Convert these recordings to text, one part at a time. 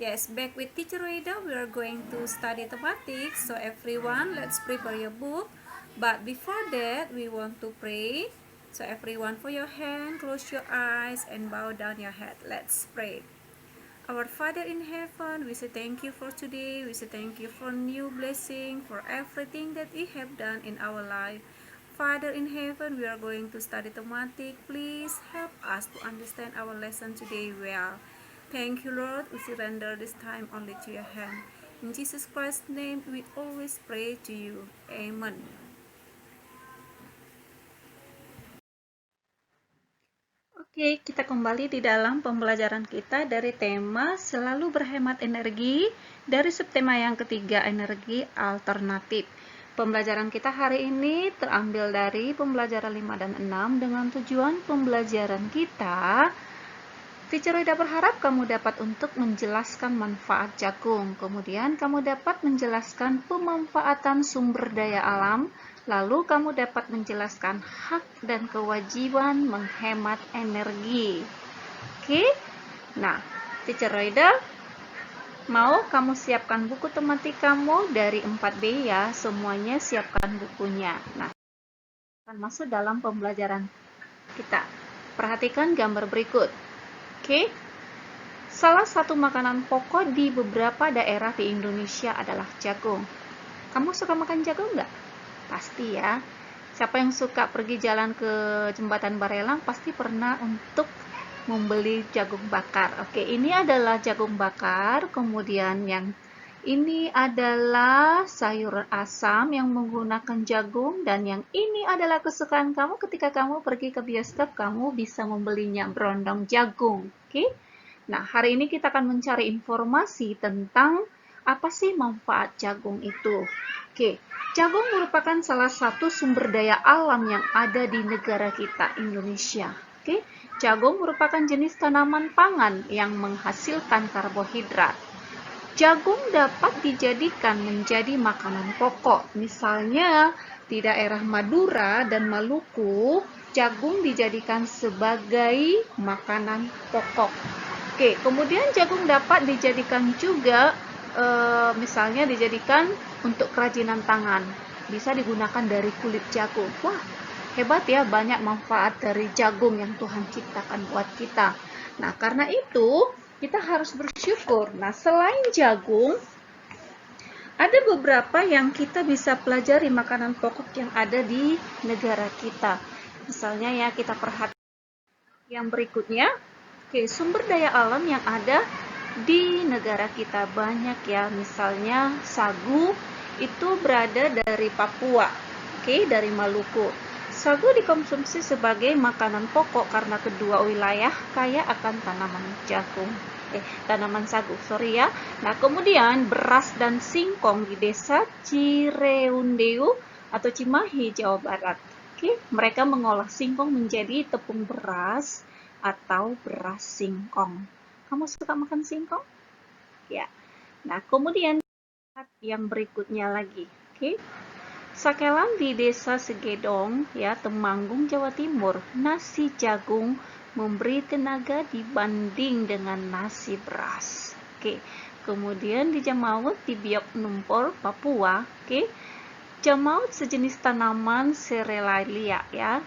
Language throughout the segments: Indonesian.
Yes, back with Teacher Reda, we are going to study mathematics. So everyone, let's prepare your book. But before that, we want to pray. So everyone, for your hand, close your eyes and bow down your head. Let's pray. Our Father in heaven, we say thank you for today. We say thank you for new blessing, for everything that we have done in our life. Father in heaven, we are going to study mathematics. Please help us to understand our lesson today well. Thank you, Lord. We surrender this time only to your hand. In Jesus Christ's name, we always pray to you. Amen. Oke, kita kembali di dalam pembelajaran kita dari tema selalu berhemat energi dari subtema yang ketiga, energi alternatif. Pembelajaran kita hari ini terambil dari pembelajaran 5 dan 6 dengan tujuan pembelajaran kita. Teacher Reda berharap kamu dapat untuk menjelaskan manfaat jagung, kemudian kamu dapat menjelaskan pemanfaatan sumber daya alam, lalu kamu dapat menjelaskan hak dan kewajiban menghemat energi. Oke? Nah, Teacher Reda mau kamu siapkan buku tematik kamu dari 4B ya, semuanya siapkan bukunya. Nah, akan masuk dalam pembelajaran kita. Perhatikan gambar berikut. Oke, salah satu makanan pokok di beberapa daerah di Indonesia adalah jagung. Kamu suka makan jagung nggak? Pasti ya. Siapa yang suka pergi jalan ke Jembatan Barelang pasti pernah untuk membeli jagung bakar. Oke, ini adalah jagung bakar. Kemudian yang ini adalah sayur asam yang menggunakan jagung, dan yang ini adalah kesukaan kamu ketika kamu pergi ke bioskop, kamu bisa membelinya berondong jagung. Oke? Nah, hari ini kita akan mencari informasi tentang apa sih manfaat jagung itu. Oke, jagung merupakan salah satu sumber daya alam yang ada di negara kita, Indonesia. Oke, jagung merupakan jenis tanaman pangan yang menghasilkan karbohidrat. Jagung dapat dijadikan menjadi makanan pokok. Misalnya, di daerah Madura dan Maluku, jagung dijadikan sebagai makanan pokok. Oke, kemudian jagung dapat dijadikan juga, misalnya dijadikan untuk kerajinan tangan. Bisa digunakan dari kulit jagung. Wah, hebat ya, banyak manfaat dari jagung yang Tuhan ciptakan buat kita. Nah, karena itu, kita harus bersyukur. Nah, selain jagung, ada beberapa yang kita bisa pelajari makanan pokok yang ada di negara kita. Misalnya ya, kita perhatikan yang berikutnya. Oke, sumber daya alam yang ada di negara kita banyak ya. Misalnya sagu itu berada dari Papua. Oke, dari Maluku. Sagu dikonsumsi sebagai makanan pokok karena kedua wilayah kaya akan tanaman sagu, ya. Nah, kemudian beras dan singkong di desa Cireundeu atau Cimahi, Jawa Barat. Oke, mereka mengolah singkong menjadi tepung beras atau beras singkong. Kamu suka makan singkong? Ya. Nah, kemudian yang berikutnya lagi. Oke. Sakelan di desa Segedong, ya, Temanggung, Jawa Timur, nasi jagung memberi tenaga dibanding dengan nasi beras. Oke. Kemudian di Jamaut di Biak Numpur, Papua, oke. Jamaut sejenis tanaman serealia ya.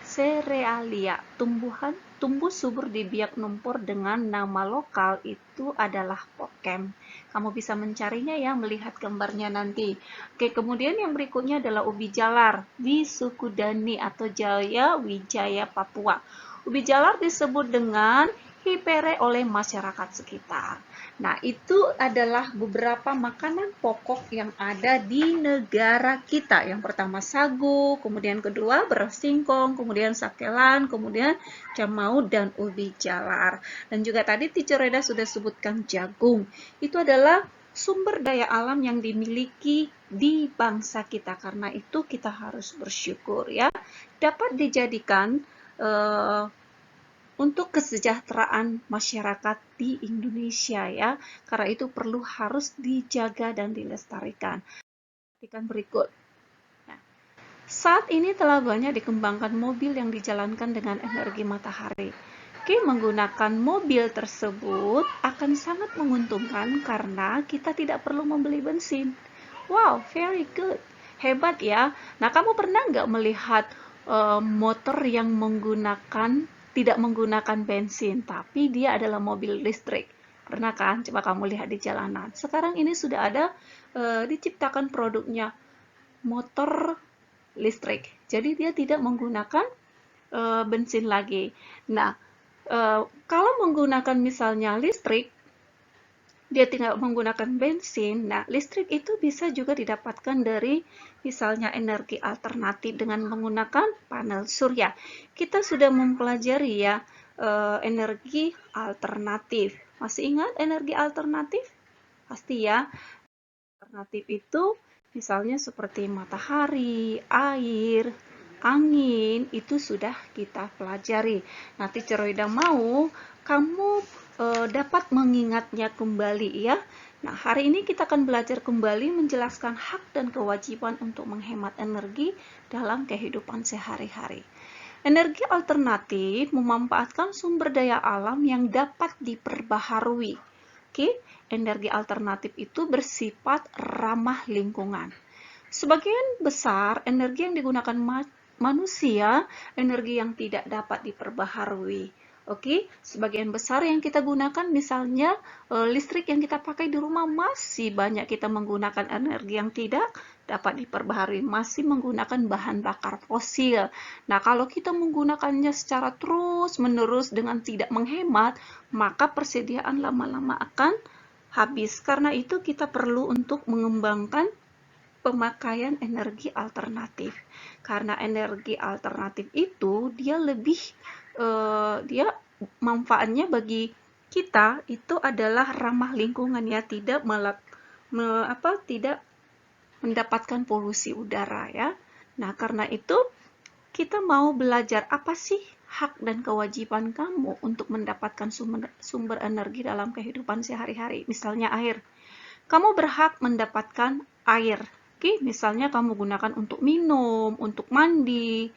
Serealia, tumbuh subur di Biak Numpur dengan nama lokal itu adalah pokem. Kamu bisa mencarinya ya, melihat gambarnya nanti. Oke, kemudian yang berikutnya adalah ubi jalar di suku Dani atau Jaya Wijaya, Papua. Ubi jalar disebut dengan hipere oleh masyarakat sekitar. Nah, itu adalah beberapa makanan pokok yang ada di negara kita. Yang pertama sagu, kemudian kedua beras singkong, kemudian sakelan, kemudian jamaut dan ubi jalar. Dan juga tadi Teacher Reda sudah sebutkan jagung. Itu adalah sumber daya alam yang dimiliki di bangsa kita. Karena itu kita harus bersyukur ya. Dapat dijadikan untuk kesejahteraan masyarakat di Indonesia ya. Karena itu harus dijaga dan dilestarikan. Perhatikan berikut. Nah, saat ini telah banyak dikembangkan mobil yang dijalankan dengan energi matahari. Oke, menggunakan mobil tersebut akan sangat menguntungkan karena kita tidak perlu membeli bensin. Wow, very good. Hebat ya. Nah, kamu pernah nggak melihat motor yang tidak menggunakan bensin, tapi dia adalah mobil listrik? Pernah kan? Coba kamu lihat di jalanan. Sekarang ini sudah ada diciptakan produknya motor listrik. Jadi dia tidak menggunakan bensin lagi. Nah, kalau menggunakan misalnya listrik, dia tidak menggunakan bensin. Nah, listrik itu bisa juga didapatkan dari misalnya energi alternatif dengan menggunakan panel surya. Kita sudah mempelajari ya energi alternatif. Masih ingat energi alternatif? Pasti ya. Alternatif itu misalnya seperti matahari, air, angin, itu sudah kita pelajari. Nah, Teacher Roida mau kamu dapat mengingatnya kembali ya. Nah, hari ini kita akan belajar kembali menjelaskan hak dan kewajiban untuk menghemat energi dalam kehidupan sehari-hari. Energi alternatif memanfaatkan sumber daya alam yang dapat diperbaharui. Oke, energi alternatif itu bersifat ramah lingkungan. Sebagian besar energi yang digunakan manusia, energi yang tidak dapat diperbaharui. Oke, sebagian besar yang kita gunakan misalnya listrik yang kita pakai di rumah masih banyak kita menggunakan energi yang tidak dapat diperbaharui, masih menggunakan bahan bakar fosil. Nah, kalau kita menggunakannya secara terus-menerus dengan tidak menghemat, maka persediaan lama-lama akan habis. Karena itu kita perlu untuk mengembangkan pemakaian energi alternatif. Karena energi alternatif itu dia lebih dia manfaatnya bagi kita itu adalah ramah lingkungan ya, tidak tidak mendapatkan polusi udara ya. Nah, karena itu kita mau belajar apa sih hak dan kewajiban kamu untuk mendapatkan sumber energi dalam kehidupan sehari-hari. Misalnya air. Kamu berhak mendapatkan air. Oke, misalnya kamu gunakan untuk minum, untuk mandi,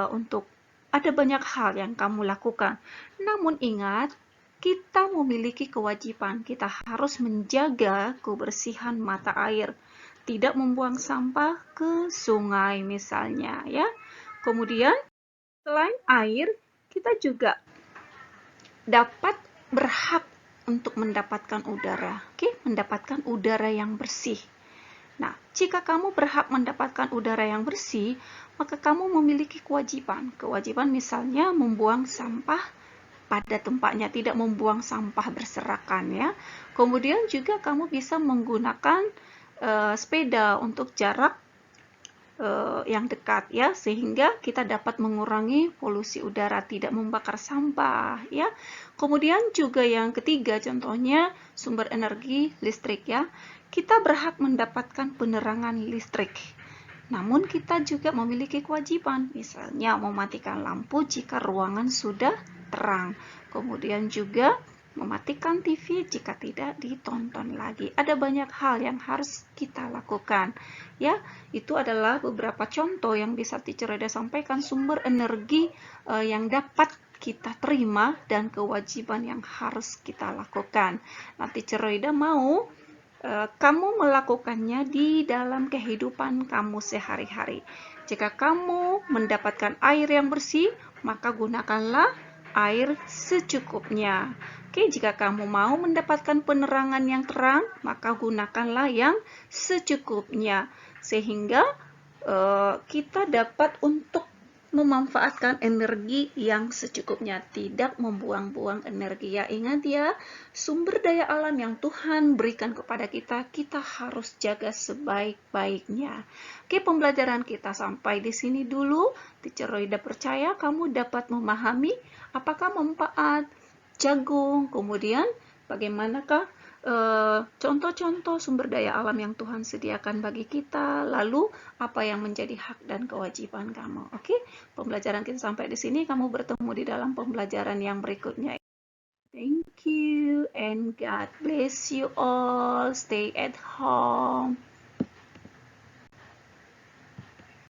untuk ada banyak hal yang kamu lakukan. Namun ingat, kita memiliki kewajiban. Kita harus menjaga kebersihan mata air. Tidak membuang sampah ke sungai misalnya ya. Kemudian selain air, kita juga dapat berhak untuk mendapatkan udara. Oke, mendapatkan udara yang bersih. Nah, jika kamu berhak mendapatkan udara yang bersih, maka kamu memiliki kewajiban. Kewajiban misalnya membuang sampah pada tempatnya, tidak membuang sampah berserakan ya. Kemudian juga kamu bisa menggunakan sepeda untuk jarak yang dekat ya, sehingga kita dapat mengurangi polusi udara, tidak membakar sampah ya. Kemudian juga yang ketiga contohnya sumber energi listrik ya. Kita berhak mendapatkan penerangan listrik. Namun kita juga memiliki kewajiban, misalnya mematikan lampu jika ruangan sudah terang. Kemudian juga mematikan TV jika tidak ditonton lagi. Ada banyak hal yang harus kita lakukan. Ya, itu adalah beberapa contoh yang bisa Teacher Roida sampaikan sumber energi yang dapat kita terima dan kewajiban yang harus kita lakukan. Nah, Teacher Roida mau kamu melakukannya di dalam kehidupan kamu sehari-hari. Jika kamu mendapatkan air yang bersih, maka gunakanlah air secukupnya. Oke, jika kamu mau mendapatkan penerangan yang terang, maka gunakanlah yang secukupnya. Sehingga kita dapat untuk memanfaatkan energi yang secukupnya, tidak membuang-buang energi ya. Ingat ya, sumber daya alam yang Tuhan berikan kepada kita, kita harus jaga sebaik-baiknya. Oke, pembelajaran kita sampai di sini dulu. Teacher Roida percaya kamu dapat memahami apakah manfaat jagung, kemudian bagaimanakah contoh-contoh sumber daya alam yang Tuhan sediakan bagi kita, lalu apa yang menjadi hak dan kewajiban kamu. Oke, pembelajaran kita sampai di sini, kamu bertemu di dalam pembelajaran yang berikutnya. Thank you and God bless you all. Stay at home.